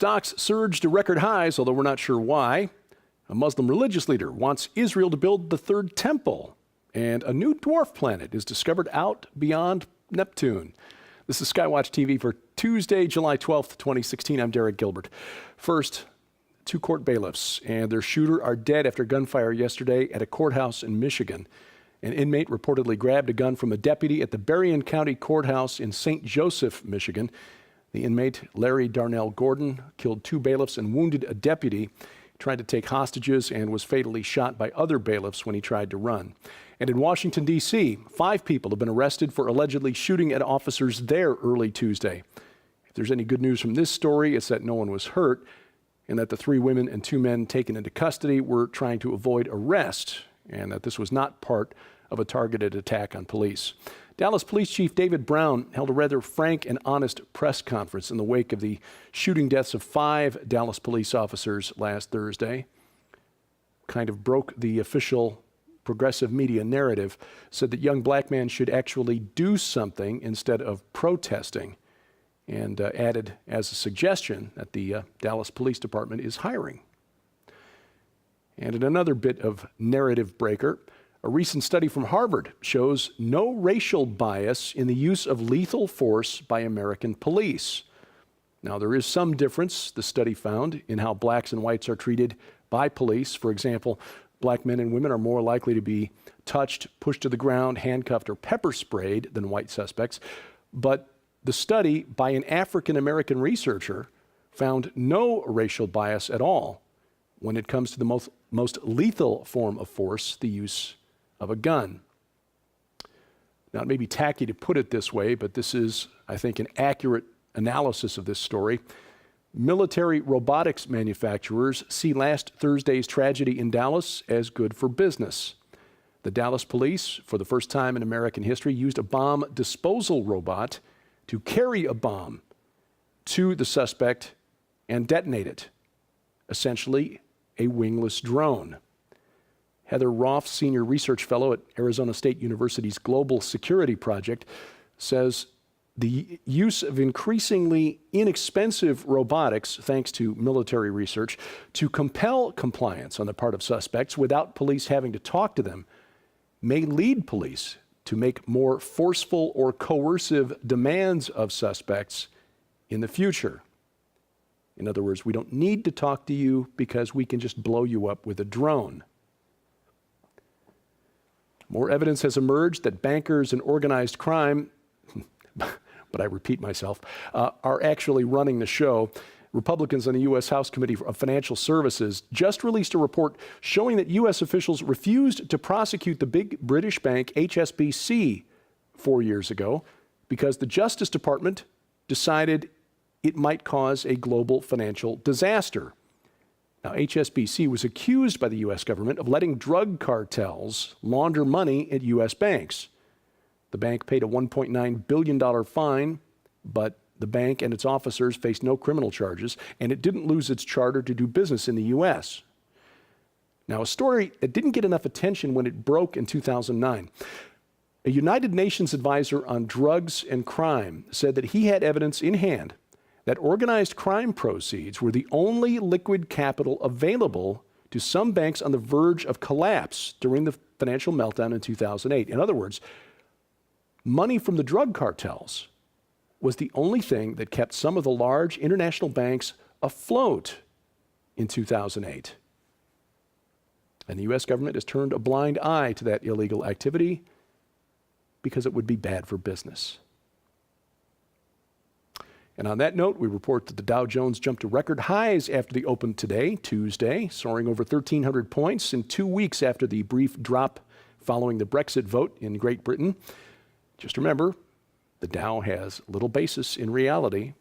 Stocks surged to record highs, although we're not sure why. A Muslim religious leader wants Israel to build the third temple. And a new dwarf planet is discovered out beyond Neptune. This is SkyWatchTV for Tuesday, July 12th, 2016. I'm Derek Gilbert. First, 2 court bailiffs and their shooter are dead after gunfire yesterday at a courthouse in Michigan. An inmate reportedly grabbed a gun from a deputy at the Berrien County Courthouse in St. Joseph, Michigan. The inmate, Larry Darnell Gordon, killed 2 bailiffs and wounded a deputy. He tried to take hostages and was fatally shot by other bailiffs when he tried to run. And in Washington, D.C., 5 people have been arrested for allegedly shooting at officers there early Tuesday. If there's any good news from this story, it's that no one was hurt and that the 3 women and 2 men taken into custody were trying to avoid arrest and that this was not part of a targeted attack on police. Dallas Police Chief David Brown held a rather frank and honest press conference in the wake of the shooting deaths of 5 Dallas police officers last Thursday. Kind of broke the official progressive media narrative, said that young black men should actually do something instead of protesting, and added as a suggestion that the Dallas Police Department is hiring. And in another bit of narrative breaker, a recent study from Harvard shows no racial bias in the use of lethal force by American police. Now, there is some difference, the study found, in how blacks and whites are treated by police. For example, black men and women are more likely to be touched, pushed to the ground, handcuffed, or pepper sprayed than white suspects. But the study by an African-American researcher found no racial bias at all when it comes to the most lethal form of force, the use of a gun. Now, it may be tacky to put it this way, but this is, I think, an accurate analysis of this story. Military robotics manufacturers see last Thursday's tragedy in Dallas as good for business. The Dallas police, for the first time in American history, used a bomb disposal robot to carry a bomb to the suspect and detonate it, essentially a wingless drone. Heather Roth, senior research fellow at Arizona State University's Global Security Project, says the use of increasingly inexpensive robotics, thanks to military research, to compel compliance on the part of suspects without police having to talk to them, may lead police to make more forceful or coercive demands of suspects in the future. In other words, we don't need to talk to you because we can just blow you up with a drone. More evidence has emerged that bankers and organized crime, but I repeat myself, are actually running the show. Republicans on the U.S. House Committee of Financial Services just released a report showing that U.S. officials refused to prosecute the big British bank HSBC 4 years ago because the Justice Department decided it might cause a global financial disaster. Now, HSBC was accused by the U.S. government of letting drug cartels launder money at U.S. banks. The bank paid a $1.9 billion fine, but the bank and its officers faced no criminal charges, and it didn't lose its charter to do business in the U.S. Now, a story that didn't get enough attention when it broke in 2009. A United Nations advisor on drugs and crime said that he had evidence in hand that organized crime proceeds were the only liquid capital available to some banks on the verge of collapse during the financial meltdown in 2008. In other words, money from the drug cartels was the only thing that kept some of the large international banks afloat in 2008. And the U.S. government has turned a blind eye to that illegal activity because it would be bad for business. And on that note, we report that the Dow Jones jumped to record highs after the open today, Tuesday, soaring over 1,300 points in 2 weeks after the brief drop following the Brexit vote in Great Britain. Just remember, the Dow has little basis in reality.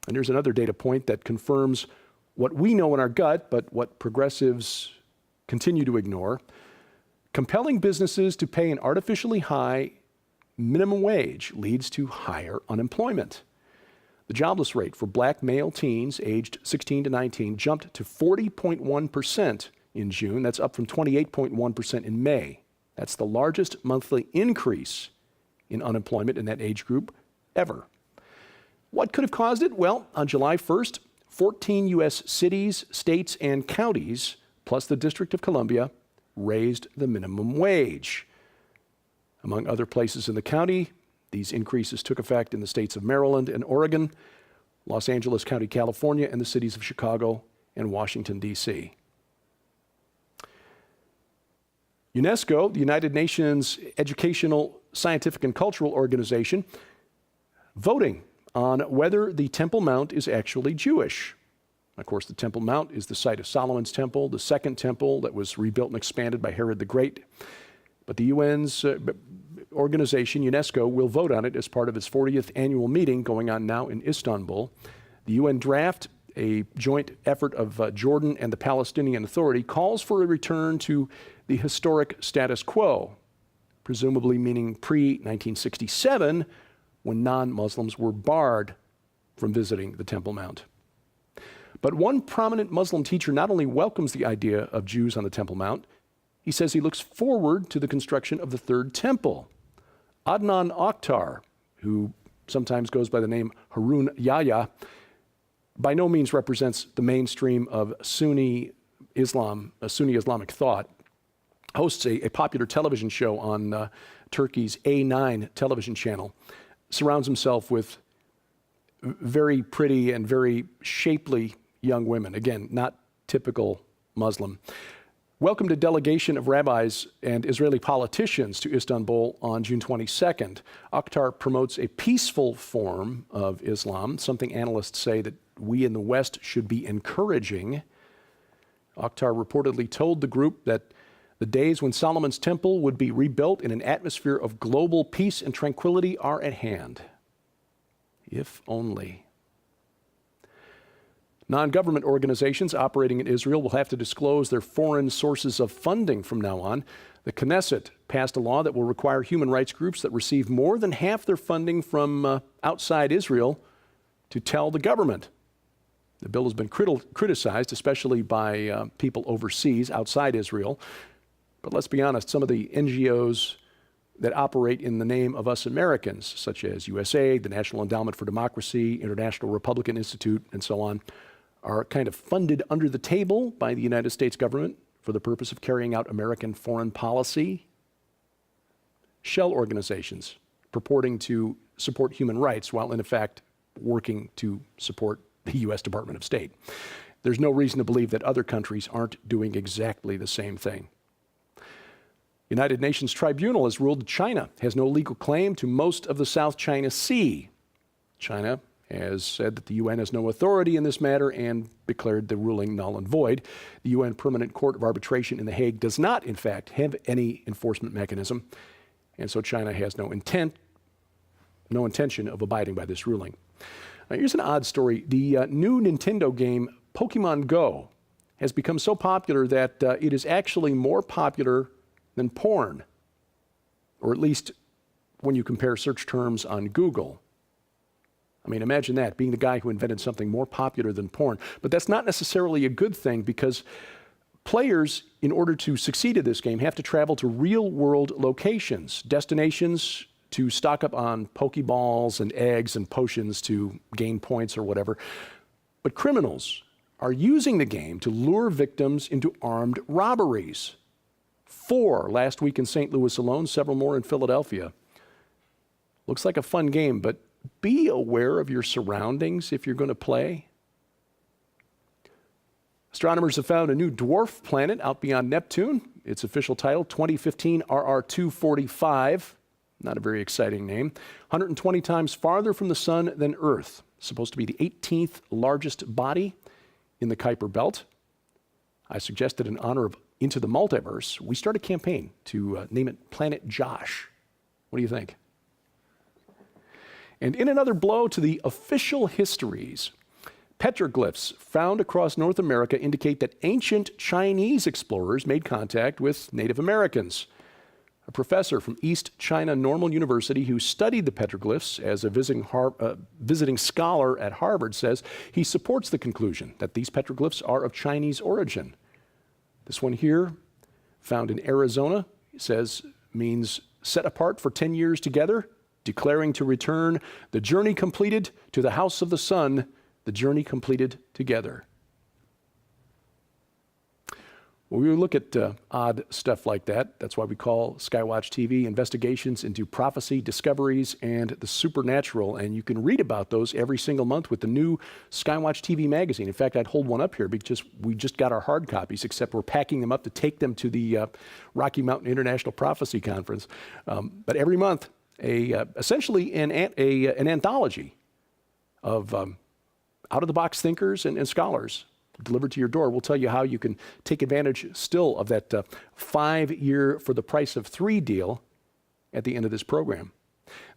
And here's another data point that confirms what we know in our gut, but what progressives continue to ignore. Compelling businesses to pay an artificially high minimum wage leads to higher unemployment. The jobless rate for black male teens aged 16 to 19 jumped to 40.1% in June. That's up from 28.1% in May. That's the largest monthly increase in unemployment in that age group ever. What could have caused it? Well, on July 1st, 14 U.S. cities, states, and counties, plus the District of Columbia, raised the minimum wage. Among other places in the county, these increases took effect in the states of Maryland and Oregon, Los Angeles County, California, and the cities of Chicago and Washington, D.C. UNESCO, the United Nations Educational, Scientific, and Cultural Organization, voting on whether the Temple Mount is actually Jewish. Of course, the Temple Mount is the site of Solomon's Temple, the second temple that was rebuilt and expanded by Herod the Great. But the UN's organization, UNESCO, will vote on it as part of its 40th annual meeting going on now in Istanbul. The UN draft, a joint effort of Jordan and the Palestinian Authority, calls for a return to the historic status quo, presumably meaning pre-1967, when non-Muslims were barred from visiting the Temple Mount. But one prominent Muslim teacher not only welcomes the idea of Jews on the Temple Mount, he says he looks forward to the construction of the third temple. Adnan Akhtar, who sometimes goes by the name Harun Yahya, by no means represents the mainstream of Sunni Islam, Sunni Islamic thought, hosts a popular television show on Turkey's A9 television channel, surrounds himself with very pretty and very shapely young women. Again, not typical Muslim. Welcomed a delegation of rabbis and Israeli politicians to Istanbul on June 22nd. Akhtar promotes a peaceful form of Islam, something analysts say that we in the West should be encouraging. Akhtar reportedly told the group that the days when Solomon's temple would be rebuilt in an atmosphere of global peace and tranquility are at hand. If only. Non-government organizations operating in Israel will have to disclose their foreign sources of funding from now on. The Knesset passed a law that will require human rights groups that receive more than half their funding from outside Israel to tell the government. The bill has been criticized, especially by people overseas, outside Israel. But let's be honest, some of the NGOs that operate in the name of us Americans, such as USAID, the National Endowment for Democracy, International Republican Institute, and so on, are kind of funded under the table by the United States government for the purpose of carrying out American foreign policy. Shell organizations purporting to support human rights while in effect working to support the U.S. Department of State. There's no reason to believe that other countries aren't doing exactly the same thing. United Nations Tribunal has ruled that China has no legal claim to most of the South China Sea. China has said that the UN has no authority in this matter and declared the ruling null and void. The UN Permanent Court of Arbitration in The Hague does not, in fact, have any enforcement mechanism, and so China has no intention of abiding by this ruling. Now, here's an odd story. The new Nintendo game, Pokemon Go, has become so popular that it is actually more popular than porn, or at least when you compare search terms on Google. I mean, imagine that, being the guy who invented something more popular than porn. But that's not necessarily a good thing, because players, in order to succeed at this game, have to travel to real-world locations, destinations to stock up on Pokeballs and eggs and potions to gain points or whatever. But criminals are using the game to lure victims into armed robberies. 4 last week in St. Louis alone, several more in Philadelphia. Looks like a fun game, but be aware of your surroundings if you're going to play. Astronomers have found a new dwarf planet out beyond Neptune. Its official title, 2015 RR245. Not a very exciting name. 120 times farther from the sun than Earth. Supposed to be the 18th largest body in the Kuiper Belt. I suggested, in honor of Into the Multiverse, we start a campaign to name it Planet Josh. What do you think? And in another blow to the official histories, petroglyphs found across North America indicate that ancient Chinese explorers made contact with Native Americans. A professor from East China Normal University who studied the petroglyphs as a visiting scholar at Harvard says he supports the conclusion that these petroglyphs are of Chinese origin. This one here, found in Arizona, says means set apart for 10 years together, declaring to return, the journey completed to the house of the Son, the journey completed together. Well, we look at odd stuff like that. That's why we call SkyWatch TV investigations into prophecy, discoveries, and the supernatural. And you can read about those every single month with the new SkyWatch TV magazine. In fact, I'd hold one up here because we just got our hard copies, except we're packing them up to take them to the Rocky Mountain International Prophecy Conference. But every month, essentially an anthology of out-of-the-box thinkers and scholars delivered to your door. We'll tell you how you can take advantage still of that 5-year for the price of 3 deal at the end of this program.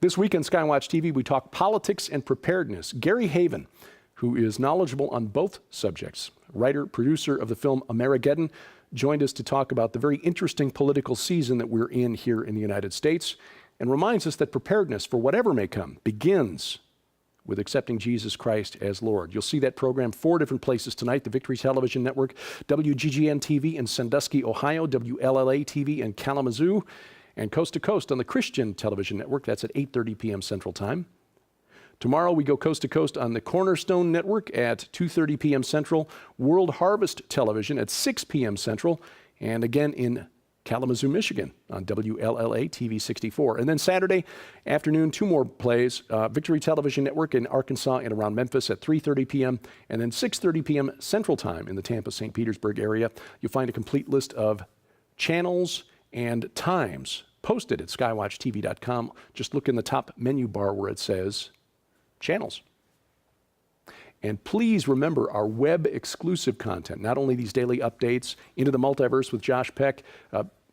This week on SkyWatch TV, we talk politics and preparedness. Gary Haven, who is knowledgeable on both subjects, writer, producer of the film Amerigeddon, joined us to talk about the very interesting political season that we're in here in the United States, and reminds us that preparedness for whatever may come begins with accepting Jesus Christ as Lord. You'll see that program 4 different places tonight: the Victory Television Network, WGGN-TV in Sandusky, Ohio, WLLA-TV in Kalamazoo, and Coast to Coast on the Christian Television Network. That's at 8:30 p.m. Central Time. Tomorrow we go coast to coast on the Cornerstone Network at 2:30 p.m. Central, World Harvest Television at 6 p.m. Central, and again in Kalamazoo, Michigan on WLLA TV 64. And then Saturday afternoon, 2 more plays, Victory Television Network in Arkansas and around Memphis at 3:30 p.m. and then 6:30 p.m. Central Time in the Tampa, St. Petersburg area. You'll find a complete list of channels and times posted at skywatchtv.com. Just look in the top menu bar where it says channels. And please remember our web exclusive content, not only these daily updates, Into the Multiverse with Josh Peck,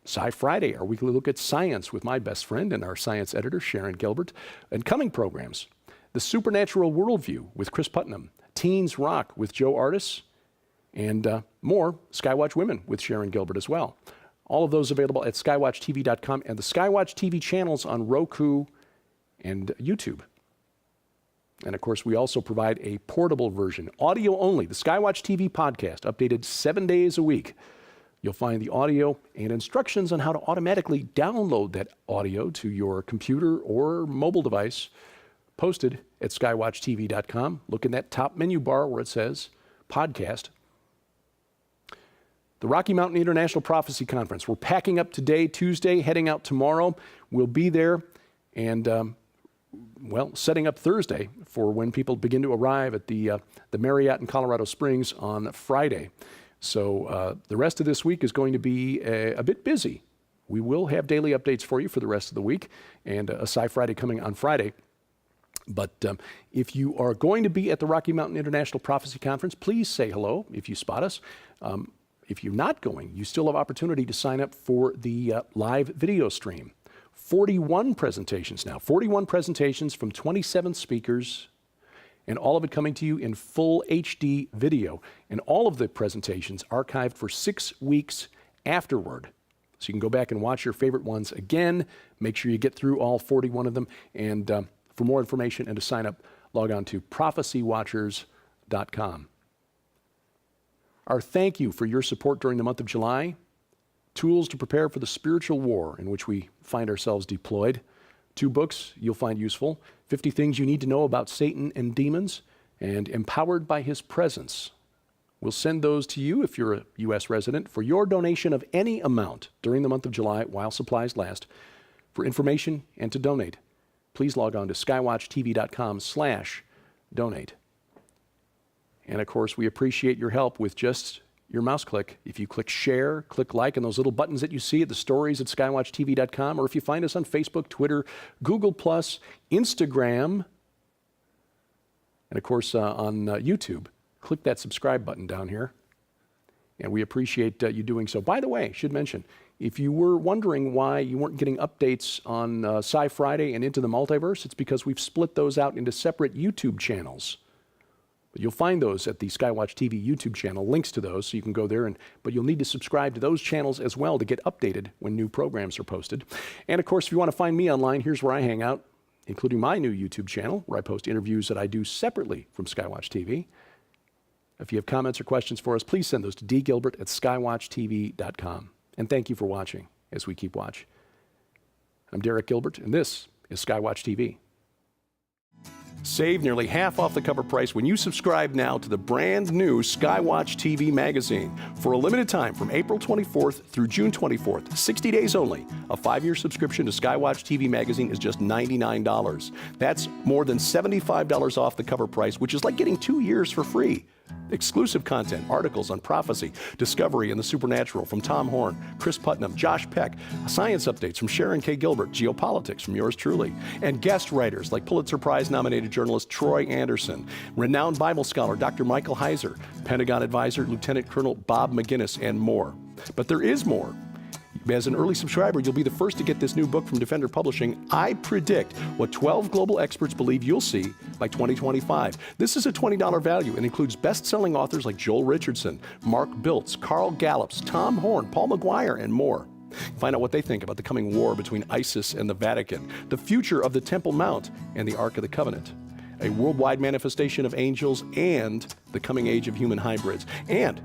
Sci Friday, our weekly look at science with my best friend and our science editor, Sharon Gilbert, and coming programs, The Supernatural Worldview with Chris Putnam, Teens Rock with Joe Artis, and more, Skywatch Women with Sharon Gilbert as well. All of those available at skywatchtv.com and the Skywatch TV channels on Roku and YouTube. And of course, we also provide a portable version, audio only, the SkyWatch TV podcast, updated 7 days a week. You'll find the audio and instructions on how to automatically download that audio to your computer or mobile device posted at skywatchtv.com. Look in that top menu bar where it says podcast. The Rocky Mountain International Prophecy Conference. We're packing up today, Tuesday, heading out tomorrow. We'll be there and setting up Thursday for when people begin to arrive at the Marriott in Colorado Springs on Friday. So the rest of this week is going to be a bit busy. We will have daily updates for you for the rest of the week and a Sci Friday coming on Friday. But if you are going to be at the Rocky Mountain International Prophecy Conference, please say hello if you spot us. If you're not going, you still have opportunity to sign up for the live video stream. 41 presentations now, 41 presentations from 27 speakers, and all of it coming to you in full HD video. And all of the presentations archived for 6 weeks afterward. So you can go back and watch your favorite ones again. Make sure you get through all 41 of them. And for more information and to sign up, log on to prophecywatchers.com. Our thank you for your support during the month of July. Tools to prepare for the spiritual war in which we find ourselves deployed. 2 books you'll find useful. 50 Things You Need to Know About Satan and Demons, and Empowered by His Presence. We'll send those to you if you're a U.S. resident for your donation of any amount during the month of July while supplies last. For information and to donate, please log on to skywatchtv.com/donate. And of course, we appreciate your help with just your mouse click. If you click share, click like, and those little buttons that you see at the stories at skywatchtv.com, or if you find us on Facebook, Twitter, Google+, Instagram, and of course on YouTube, click that subscribe button down here. And we appreciate you doing so. By the way, I should mention, if you were wondering why you weren't getting updates on Sci Friday and Into the Multiverse, it's because we've split those out into separate YouTube channels. But you'll find those at the SkyWatch TV YouTube channel, links to those, so you can go there. But you'll need to subscribe to those channels as well to get updated when new programs are posted. And of course, if you want to find me online, here's where I hang out, including my new YouTube channel, where I post interviews that I do separately from SkyWatch TV. If you have comments or questions for us, please send those to dgilbert@skywatchtv.com. And thank you for watching as we keep watch. I'm Derek Gilbert, and this is SkyWatch TV. Save nearly half off the cover price when you subscribe now to the brand new SkyWatch TV magazine. For a limited time from April 24th through June 24th, 60 days only, a 5-year subscription to SkyWatch TV magazine is just $99. That's more than $75 off the cover price, which is like getting 2 years for free. Exclusive content, articles on prophecy, discovery, and the supernatural from Tom Horn, Chris Putnam, Josh Peck, science updates from Sharon K. Gilbert, geopolitics from yours truly, and guest writers like Pulitzer Prize-nominated journalist Troy Anderson, renowned Bible scholar Dr. Michael Heiser, Pentagon advisor Lieutenant Colonel Bob McGinnis, and more. But there is more. As an early subscriber, you'll be the first to get this new book from Defender Publishing. I predict what 12 global experts believe you'll see by 2025. This is a $20 value and includes best-selling authors like Joel Richardson, Mark Biltz, Carl Gallups, Tom Horn, Paul McGuire, and more. Find out what they think about the coming war between ISIS and the Vatican, the future of the Temple Mount and the Ark of the Covenant, a worldwide manifestation of angels, and the coming age of human hybrids. And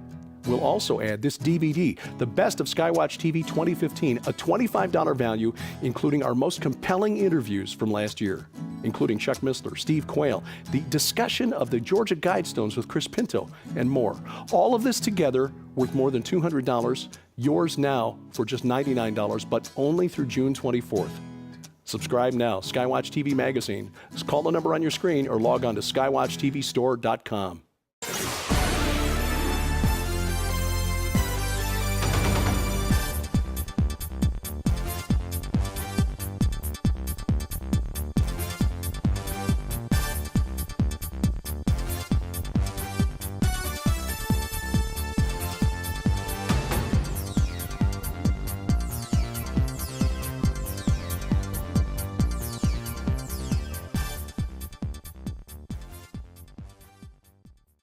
we'll also add this DVD, The Best of SkyWatch TV 2015, a $25 value, including our most compelling interviews from last year, including Chuck Missler, Steve Quayle, the discussion of the Georgia Guidestones with Chris Pinto, and more. All of this together worth more than $200, yours now for just $99, but only through June 24th. Subscribe now, SkyWatch TV magazine. Just call the number on your screen or log on to skywatchtvstore.com.